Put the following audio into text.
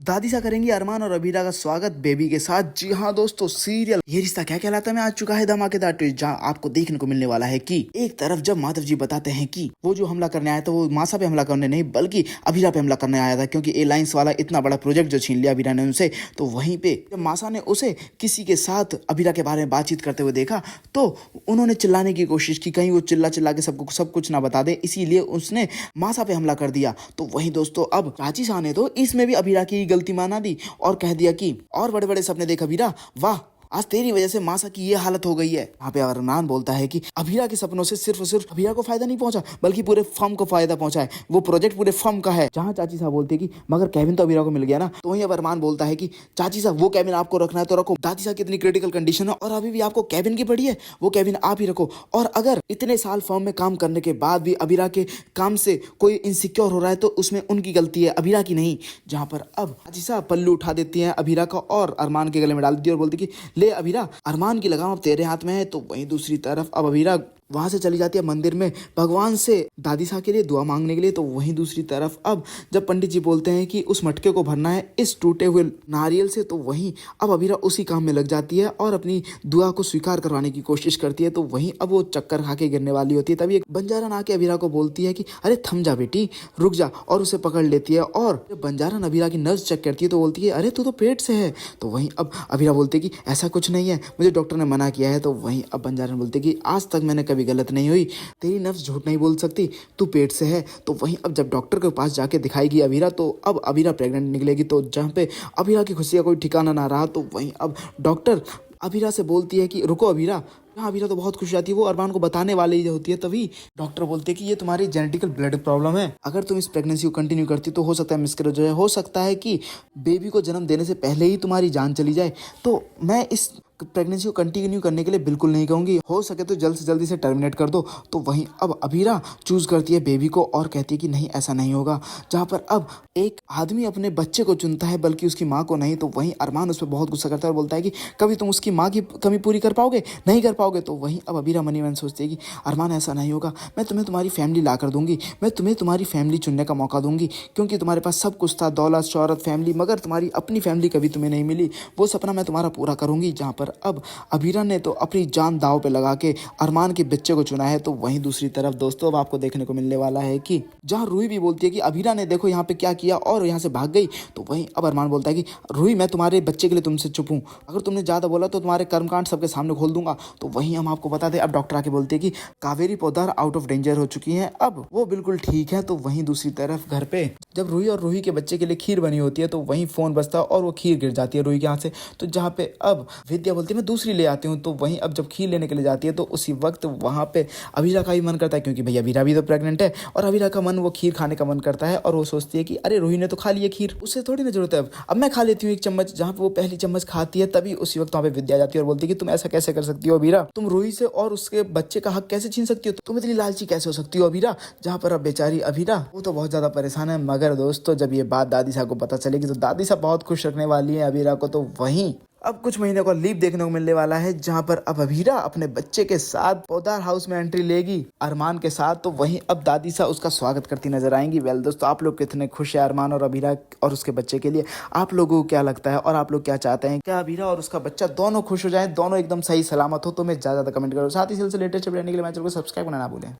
दादी सा करेंगी अरमान और अबीरा का स्वागत बेबी के साथ। जी हाँ दोस्तों, सीरियल ये रिश्ता क्या कहलाता है में आ चुका है धमाकेदार ट्विस्ट, जहाँ आपको देखने को मिलने वाला है कि एक तरफ जब माधव जी बताते हैं कि वो जो हमला करने आया था वो मासा पे हमला करने नहीं बल्कि अबीरा पे हमला करने आया था, क्योंकि एयरलाइंस वाला इतना बड़ा प्रोजेक्ट जो छीन लिया अबीरा ने उनसे। तो वहीं पे जब मासा ने उसे किसी के साथ अबीरा के बारे में बातचीत करते हुए देखा तो उन्होंने चिल्लाने की कोशिश की, कहीं वो चिल्ला चिल्ला के सबको सब कुछ ना बता दे, इसीलिए उसने मासा पे हमला कर दिया। तो वहीं दोस्तों अब चाची शाह ने तो इसमें भी अबीरा की गलती माना दी और कह दिया कि और बड़े बड़े सपने देख अबीरा, वाह आज तेरी वजह से मासा की ये हालत हो गई है। वहाँ पे अरमान बोलता है कि अबीरा के सपनों से सिर्फ और सिर्फ अबीरा को फायदा नहीं पहुंचा बल्कि पूरे फर्म को फायदा पहुंचा है, वो प्रोजेक्ट पूरे फर्म का है। जहाँ चाची साहब बोलते हैं कि मगर केविन तो अबीरा को मिल गया ना, तो वहीं अब अरमान बोलता है कि चाची साहब वो केविन आपको रखना है तो रखो, दादी साहब की इतनी क्रिटिकल कंडीशन है और अभी भी आपको केविन की पड़ी है, वो केविन आप ही रखो। और अगर इतने साल फर्म में काम करने के बाद भी अबीरा के काम से कोई इनसिक्योर हो रहा है तो उसमें उनकी गलती है, अबीरा की नहीं। जहाँ पर अब चाची साहब पल्लू उठा देती है अबीरा का और अरमान के गले में डाल देती है और बोलती कि ले अबीरा, अरमान की लगाम अब तेरे हाथ में है। तो वहीं दूसरी तरफ अब अबीरा वहां से चली जाती है मंदिर में भगवान से दादी साहब के लिए दुआ मांगने के लिए। तो वहीं दूसरी तरफ अब जब पंडित जी बोलते हैं कि उस मटके को भरना है इस टूटे हुए नारियल से, तो वहीं अब अबीरा उसी काम में लग जाती है और अपनी दुआ को स्वीकार करवाने की कोशिश करती है। तो वहीं अब वो चक्कर खा के गिरने वाली होती है, तभी एक बंजारन आके अबीरा को बोलती है कि अरे थम जा बेटी, रुक जा, और उसे पकड़ लेती है। और जब बंजारन अबीरा की नर्स चेक करती है तो बोलती है अरे तू तो पेट से है। तो वहीं अब अबीरा बोलती है कि ऐसा कुछ नहीं है, मुझे डॉक्टर ने मना किया है। तो वहीं अब बंजारन बोलते हैं कि आज तक मैंने कभी गलत नहीं हुई, तेरी नफ्स झूठ नहीं बोल सकती, तू पेट से है। तो वहीं अब जब डॉक्टर के पास जाके दिखाएगी अबीरा तो अब अबीरा प्रेग्नेंट निकलेगी। तो जहाँ पे अबीरा की खुशी का कोई ठिकाना ना रहा, तो वहीं अब डॉक्टर अबीरा से बोलती है कि रुको अबीरा। हाँ, अबीरा तो बहुत खुश जाती है, वो अरमान को बताने वाली होती है, तभी डॉक्टर बोलते हैं कि ये तुम्हारी जेनेटिकल ब्लड प्रॉब्लम है, अगर तुम इस प्रेगनेंसी को कंटिन्यू करती तो हो सकता है मिसकैरेज हो जाए, हो सकता है कि बेबी को जन्म देने से पहले ही तुम्हारी जान चली जाए। तो मैं इस प्रेगनेंसी को कंटिन्यू करने के लिए बिल्कुल नहीं कहूँगी, हो सके तो जल्द से जल्दी से टर्मिनेट कर दो। तो वहीं अब अबीरा चूज करती है बेबी को और कहती है कि नहीं ऐसा नहीं होगा। जहाँ पर अब एक आदमी अपने बच्चे को चुनता है बल्कि उसकी माँ को नहीं। तो वहीं अरमान उस पर बहुत गुस्सा करता है और बोलता है कि कभी तुम उसकी माँ की कमी पूरी कर पाओगे, नहीं कर पाओगे। तो वहीं अब अबीरा मनी मन सोचती है कि अरमान ऐसा नहीं होगा, मैं तुम्हें तुम्हारी फैमिली ला कर दूंगी, मैं तुम्हें तुम्हारी फैमिली चुनने का मौका दूंगी, क्योंकि तुम्हारे पास सब कुछ था, दौलत शौहरत फैमिली, मगर तुम्हारी अपनी फैमिली कभी तुम्हें नहीं मिली, वो सपना मैं तुम्हारा पूरा करूंगी। जहाँ पर अब अबीरा ने तो अपनी जान दाव पे लगा के अरमान के बच्चे को चुना है। तो वहीं दूसरी तरफ दोस्तों अब आपको देखने को मिलने वाला है कि जहाँ रूही भी बोलती है कि अबीरा ने देखो यहाँ पे क्या किया और यहाँ से भाग गई। तो वहीं अब अरमान बोलता है कि रूही मैं तुम्हारे बच्चे के लिए तुमसे चुप हूँ, अगर तुमने ज्यादा बोला तो तुम्हारे कर्मकांड सबके सामने खोल दूंगा। तो वहीं हम आपको बता दें अब डॉक्टर आके बोलते हैं कि कावेरी पौधार आउट ऑफ डेंजर हो चुकी है, अब वो बिल्कुल ठीक है। तो वहीं दूसरी तरफ घर पे जब रूही और रूही के बच्चे के लिए खीर बनी होती है तो वहीं फोन बजता है और वो खीर गिर जाती है रूही के हाथ से। तो जहाँ पे अब विद्या बोलती है मैं दूसरी ले आती हूँ। तो वहीं अब जब खीर लेने के लिए जाती है तो उसी वक्त वहां पे अबीरा का भी मन करता है, क्योंकि भैया अबीरा भी तो प्रेग्नेंट है और अबीरा का मन वो खीर खाने का मन करता है और वो सोचती है कि अरे रूही ने तो खा लिया खीर, उससे थोड़ी ना जरूरत है, अब मैं खा लेती हूँ एक चम्मच। जहाँ पे वो पहली चम्मच खाती है तभी उसी वक्त वहाँ पे विद्या जाती है और बोलती है कि तुम ऐसा कैसे कर सकती हो अबीरा, तुम रूही से और उसके बच्चे का हक कैसे छीन सकती हो, तुम इतनी लालची कैसे हो सकती हो अबीरा। जहाँ पर अब बेचारी अबीरा वो तो बहुत ज्यादा परेशान है, मगर दोस्तों जब ये बात दादी साहब को पता चलेगी तो दादी साहब बहुत खुश रखने वाली है अबीरा को। तो वहीं अब कुछ महीने का लीव देखने को मिलने वाला है, जहां पर अब अबीरा अपने बच्चे के साथ पौधार हाउस में एंट्री लेगी अरमान के साथ। तो वहीं अब दादी सा उसका स्वागत करती नजर आएंगी। वेल दोस्तों, आप लोग कितने खुश है अरमान और अबीरा और उसके बच्चे के लिए, आप लोगों को क्या लगता है और आप लोग क्या चाहते हैं, क्या अबीरा और उसका बच्चा दोनों खुश हो जाए, दोनों एकदम सही सलामत हो? तो मैं ज्यादा कमेंट करो, साथ ही सिलसिले लेटेस्ट अपडेट के लिए मैं चैनल को सब्सक्राइब करना ना भूलें।